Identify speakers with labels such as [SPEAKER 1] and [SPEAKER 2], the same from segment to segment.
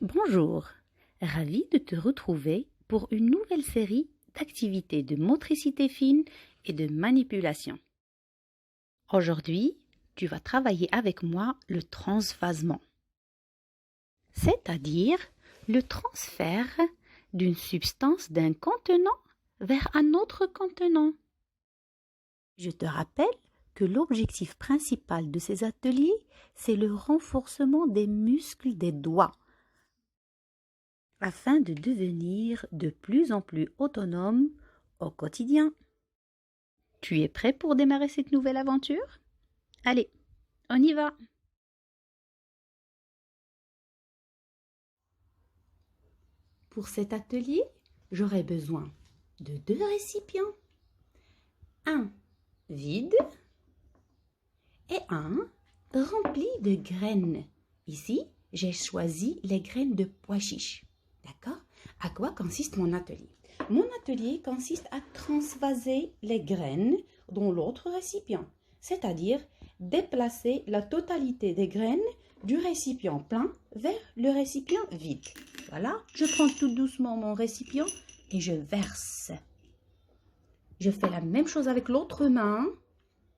[SPEAKER 1] Bonjour, ravie de te retrouver pour une nouvelle série d'activités de motricité fine et de manipulation. Aujourd'hui, tu vas travailler avec moi le transvasement, c'est-à-dire le transfert d'une substance d'un contenant vers un autre contenant. Je te rappelle que l'objectif principal de ces ateliers, c'est le renforcement des muscles des doigts, afin de devenir de plus en plus autonome au quotidien. Tu es prêt pour démarrer cette nouvelle aventure? Allez, on y va! Pour cet atelier, j'aurai besoin de 2 récipients. Un vide et un rempli de graines. Ici, j'ai choisi les graines de pois chiches. D'accord? À quoi consiste mon atelier? Mon atelier consiste à transvaser les graines dans l'autre récipient, c'est-à-dire déplacer la totalité des graines du récipient plein vers le récipient vide. Voilà, je prends tout doucement mon récipient et je verse. Je fais la même chose avec l'autre main.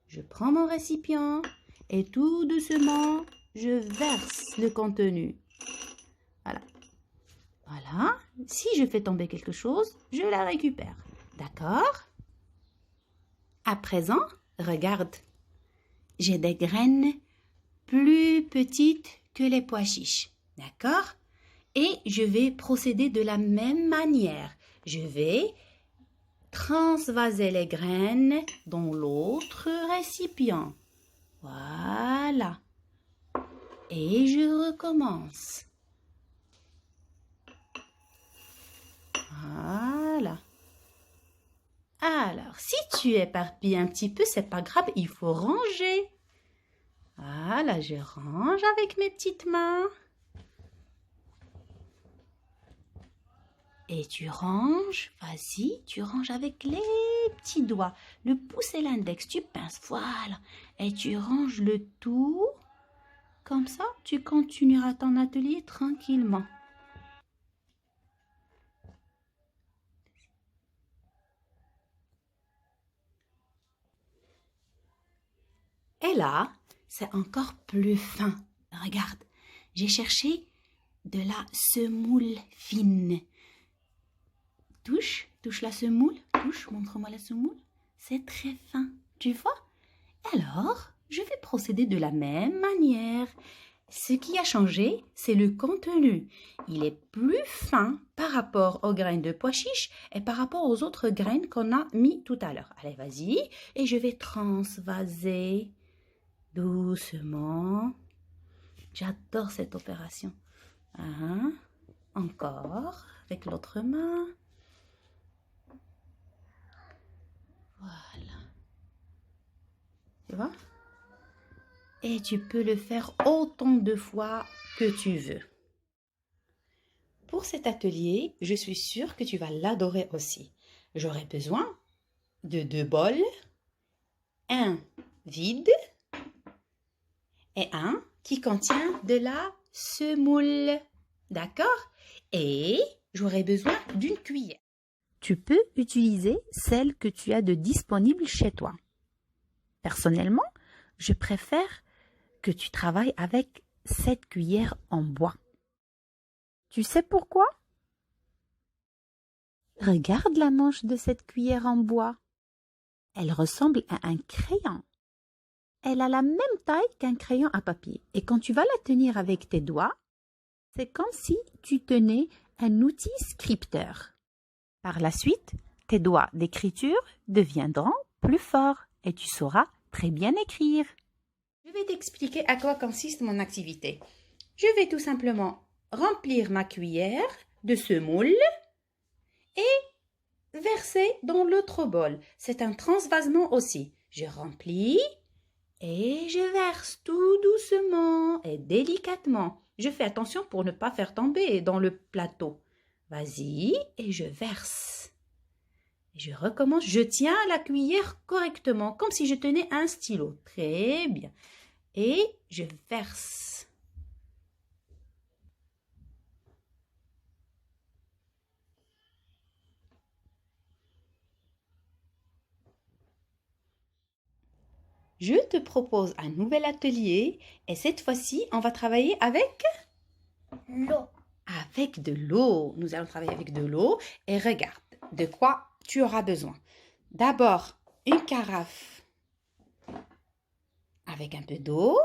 [SPEAKER 1] Je prends mon récipient et tout doucement, je verse le contenu. Voilà. Voilà. Si je fais tomber quelque chose, je la récupère. D'accord? À présent, regarde. J'ai des graines plus petites que les pois chiches. D'accord? Et je vais procéder de la même manière. Je vais transvaser les graines dans l'autre récipient. Voilà. Et je recommence. Voilà. Alors, si tu éparpilles un petit peu, c'est pas grave, il faut ranger. Voilà, je range avec mes petites mains. Et tu ranges, vas-y, tu ranges avec les petits doigts. Le pouce et l'index, tu pinces, voilà. Et tu ranges le tout. Comme ça, tu continueras ton atelier tranquillement. Et là, c'est encore plus fin. Regarde, j'ai cherché de la semoule fine. Touche la semoule. Touche, montre-moi la semoule. C'est très fin, tu vois? Alors, je vais procéder de la même manière. Ce qui a changé, c'est le contenu. Il est plus fin par rapport aux graines de pois chiches et par rapport aux autres graines qu'on a mis tout à l'heure. Allez, vas-y. Et je vais transvaser doucement. J'adore cette opération. Encore, avec l'autre main. Voilà. Tu vois? Et tu peux le faire autant de fois que tu veux. Pour cet atelier, je suis sûre que tu vas l'adorer aussi. J'aurai besoin de 2 bols, un vide et un qui contient de la semoule. D'accord? Et j'aurai besoin d'une cuillère. Tu peux utiliser celle que tu as de disponible chez toi. Personnellement, je préfère que tu travailles avec cette cuillère en bois. Tu sais pourquoi? Regarde la manche de cette cuillère en bois. Elle ressemble à un crayon. Elle a la même taille qu'un crayon à papier. Et quand tu vas la tenir avec tes doigts, c'est comme si tu tenais un outil scripteur. Par la suite, tes doigts d'écriture deviendront plus forts et tu sauras très bien écrire. Je vais t'expliquer à quoi consiste mon activité. Je vais tout simplement remplir ma cuillère de semoule et verser dans l'autre bol. C'est un transvasement aussi. Je remplis et je verse tout doucement et délicatement. Je fais attention pour ne pas faire tomber dans le plateau. Vas-y, et je verse. Je recommence, je tiens la cuillère correctement, comme si je tenais un stylo. Très bien. Et je verse. Je te propose un nouvel atelier et cette fois-ci, on va travailler avec
[SPEAKER 2] l'eau.
[SPEAKER 1] Avec de l'eau. Nous allons travailler avec de l'eau et regarde de quoi tu auras besoin. D'abord, une carafe avec un peu d'eau,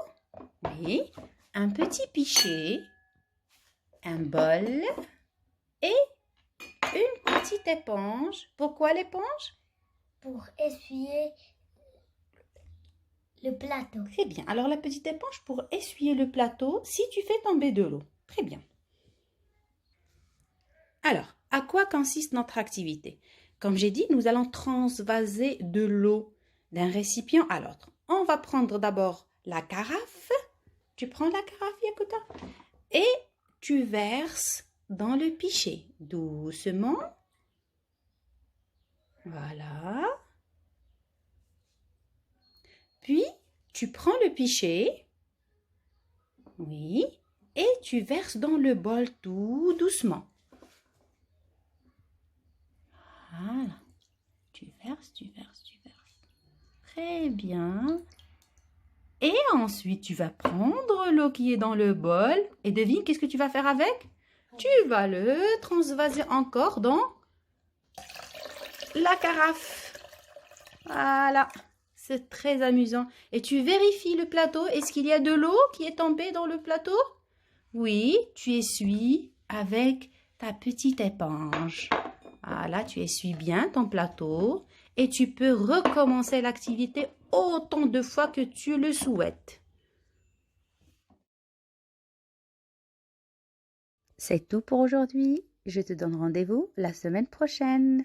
[SPEAKER 1] oui, un petit pichet, un bol et une petite éponge. Pourquoi l'éponge?
[SPEAKER 2] Pour essuyer le plateau.
[SPEAKER 1] Très bien. Alors la petite éponge pour essuyer le plateau si tu fais tomber de l'eau. Très bien. Alors, à quoi consiste notre activité? Comme j'ai dit, nous allons transvaser de l'eau d'un récipient à l'autre. On va prendre d'abord la carafe. Tu prends la carafe, Yakuta, et tu verses dans le pichet doucement. Voilà. Puis, tu prends le pichet. Oui. Et tu verses dans le bol tout doucement. Voilà. Tu verses, tu verses, tu verses. Très bien. Et ensuite, tu vas prendre l'eau qui est dans le bol. Et devine, qu'est-ce que tu vas faire avec? Tu vas le transvaser encore dans la carafe. Voilà. C'est très amusant. Et tu vérifies le plateau. Est-ce qu'il y a de l'eau qui est tombée dans le plateau? Oui, tu essuies avec ta petite éponge. Voilà, tu essuies bien ton plateau et tu peux recommencer l'activité autant de fois que tu le souhaites. C'est tout pour aujourd'hui. Je te donne rendez-vous la semaine prochaine.